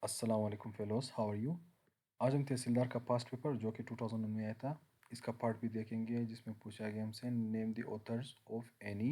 अस्सलाम वालेकुम fellows, how are you? आज हम तहसीलदार का पास्ट पेपर जो कि 2009 में आया था, इसका पार्ट भी देखेंगे जिसमें पूछा गया हमसे name the author's of any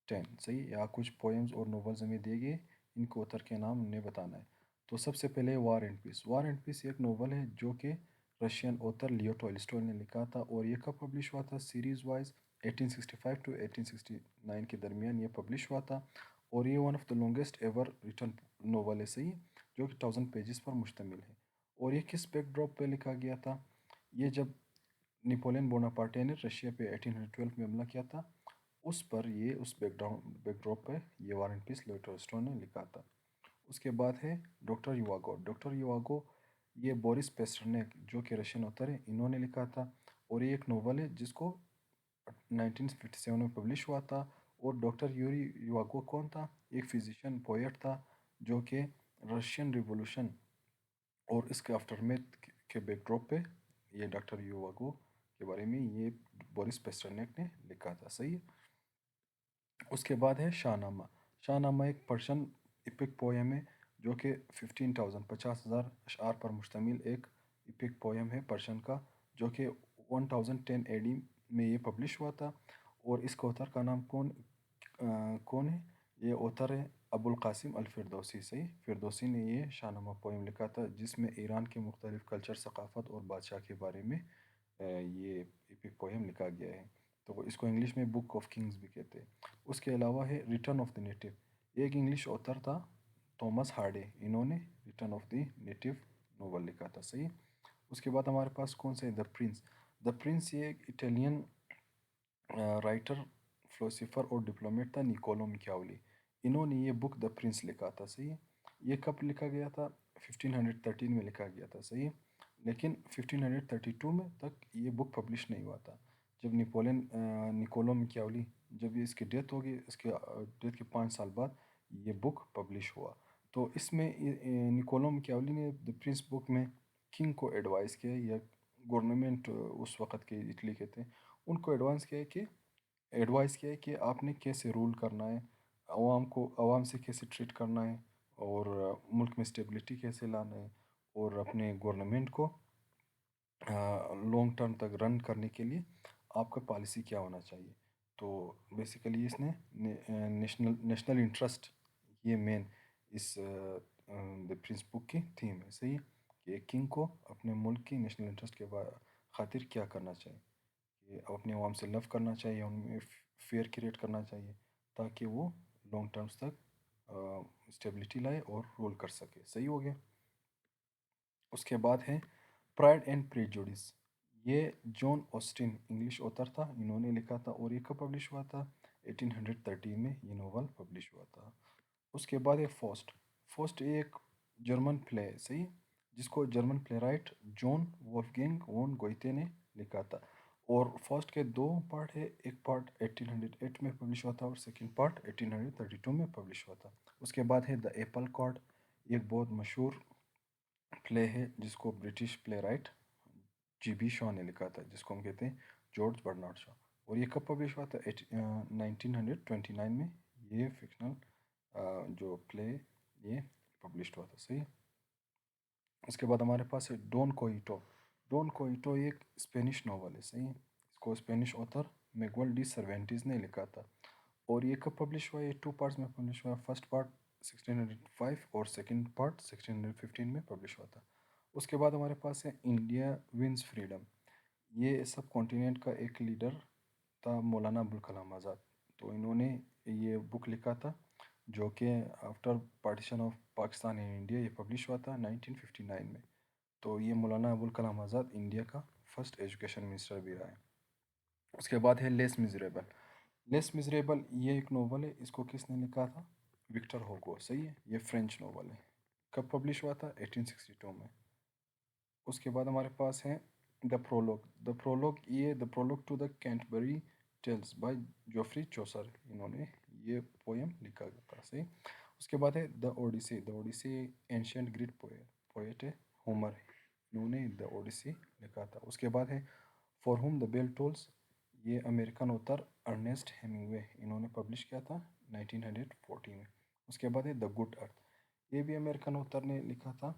10। सही, या कुछ पोएम्स और नॉवेल्स हमें दिए गए, इनको ऑथर के नाम हमने बताना है। तो सबसे पहले war and peace. War and peace एक नॉवल है जो कि रशियन ऑथर लियो टॉल्स्टॉय ने लिखा था, और ये कब पब्लिश हुआ था? सीरीज वाइज 1865 टू 1869 के दरमियान ये पब्लिश हुआ था। और ये one of the longest ever written novel है, सही, जो कि 1000 पेजेस पर मुश्तमिल है। और ये किस बैकड्रॉप पे लिखा गया था? ये जब नेपोलियन बोनापार्टे ने रशिया पे 1812 में हमला किया था, उस पर ये उस बैकड्रॉप पे ये वार एंड पीस लियो टॉल्स्टॉय ने लिखा था। उसके बाद है डॉक्टर युवागो। डॉक्टर युवागो ये बोरिस पेस्टरनेक जो कि रशियन ऑथर है, इन्होंने लिखा था। और ये एक नोवेल है जिसको 1957 में पब्लिश हुआ था। और डॉक्टर यूरी युवागो कौन था? एक फिजिशियन पोएट था जो कि रशियन रिवॉल्यूशन और इसके आफ्टरमेथ के बैकड्रॉप पे ये डॉक्टर युवागो के बारे में ये बोरिस पेस्टरनेक ने लिखा था, सही है। उसके बाद है शाहनामा। शाहनामा एक पर्शियन इपिक पोएम है जो कि 15,000 50,000 अशआर पर मुश्तमिल एक इपिक पोएम है पर्शियन का, जो कि 1010 एडी में ये पब्लिश हुआ था। और इसका ऑथर का नाम कौन है? ये ऑथर है अबुल कासिम अल फिरदौसी। सही, फिरदौसी ने ये शाहनामा पोएम लिखा था जिसमें ईरान के मुख्तलिफ कल्चर, सकाफ़त और बादशाह के बारे में ये एपिक पोएम लिखा गया है। तो इसको इंग्लिश में बुक ऑफ किंग्स भी कहते हैं। उसके अलावा है रिटर्न ऑफ द नेटिव। एक इंग्लिश ऑथर था थॉमस हार्डे, इन्होंने return of the native novel लिखा था, सही। उसके बाद हमारे पास कौन से? The Prince. द प्रिंस ये एक इटालियन राइटर, फिलोसोफर और डिप्लोमेट था, निकोलो मिकियावेली। इन्होंने ये बुक द प्रिंस लिखा था, सही है। ये कब लिखा गया था? 1513 में लिखा गया था, सही है। लेकिन 1532 में तक ये बुक पब्लिश नहीं हुआ था। जब निकोलो मिकियावेली, जब ये इसकी डेथ होगी, इसके डेथ के 5 साल बाद ये बुक पब्लिश हुआ। तो इसमें निकोलो मिकियावेली ने द प्रिंस बुक में किंग को एडवाइस किया, या गवर्नमेंट उस वक़्त के इटली के थे, उनको एडवाइस किया है कि आपने कैसे रूल करना है, आवाम से कैसे ट्रीट करना है, और मुल्क में स्टेबिलिटी कैसे लाना है, और अपने गवर्नमेंट को लॉन्ग टर्म तक रन करने के लिए आपका पॉलिसी क्या होना चाहिए। तो बेसिकली इसने नेशनल नेशनल इंटरेस्ट, ये मेन इस द प्रिंस बुक की थीम है, सही है। कि एक किंग को अपने मुल्क की नेशनल इंटरेस्ट के खातिर क्या करना चाहिए, कि अपने अवाम से लव करना चाहिए, उनमें फेयर क्रिएट करना चाहिए, ताकि वो लॉन्ग टर्म्स तक स्टेबिलिटी लाए और रूल कर सके, सही हो गया। उसके बाद है प्राइड एंड प्रेजुडिस। ये जॉन ऑस्टिन इंग्लिश ऑथर था, इन्होंने लिखा था। और ये कब पब्लिश हुआ था? 1813 में ये नोवेल पब्लिश हुआ था। उसके बाद है फोस्ट। फोस्ट एक जर्मन प्ले है, सही है, जिसको German play right John Wolfgang वोन गोइते ने लिखा था। और फर्स्ट के दो पार्ट है, एक पार्ट 1808 में पब्लिश हुआ था और सेकंड पार्ट 1832 में पब्लिश हुआ था। उसके बाद है द एप्पल कार्ड, एक बहुत मशहूर प्ले है जिसको British play right GB Shaw ने लिखा था, जिसको हम कहते हैं जॉर्ज बर्नार्ड शॉ। और ये कब पब्लिश हुआ था? 1929 में ये फिक्शनल जो प्ले ये पब्लिश हुआ था, सही। उसके बाद हमारे पास है डॉन कोइटो। डॉन कोइटो एक स्पेनिश नॉवल है, सही है। इसको स्पेनिश ऑथर मिगुएल डी सर्वेंटीज ने लिखा था। और ये कब पब्लिश हुआ? ये टू पार्ट्स में पब्लिश हुआ। फर्स्ट पार्ट 1605 और सेकंड पार्ट 1615 में पब्लिश हुआ था। उसके बाद हमारे पास है इंडिया विंस फ्रीडम। ये सब कॉन्टिनेंट का एक लीडर था, मौलाना अबुल कलाम आज़ाद। तो इन्होंने ये बुक लिखा था जो कि after partition of Pakistan and India ये पब्लिश हुआ था 1959 में। तो ये मौलाना अबुल कलाम आज़ाद इंडिया का फर्स्ट एजुकेशन मिनिस्टर भी रहा है। उसके बाद है लेस मिजरेबल। लेस मिजरेबल ये एक नोवेल है, इसको किसने लिखा था? विक्टर होगो, सही है। ये फ्रेंच नोवेल है। कब पब्लिश हुआ था? 1862 में। उसके बाद हमारे पास है the prologue. The prologue to the Canterbury Tales by Geoffrey Chaucer, इन्होंने ये पोएम लिखा था, सही। उसके बाद है the Odyssey. The Odyssey ancient Greek poet है, होमर, इन्होंने द ओडिसी लिखा था। उसके बाद है for whom the bell tolls. ये अमेरिकन ऑथर अर्नेस्ट हेमिंगवे, इन्होंने पब्लिश किया था 1940 में। उसके बाद है द गुड अर्थ। یہ بھی امریکن اوتھر نے لکھا تھا،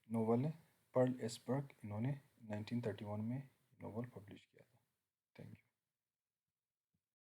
ناول ہے، پرل ایسبرگ، انہوں نے 1931 میں ناول پبلش کیا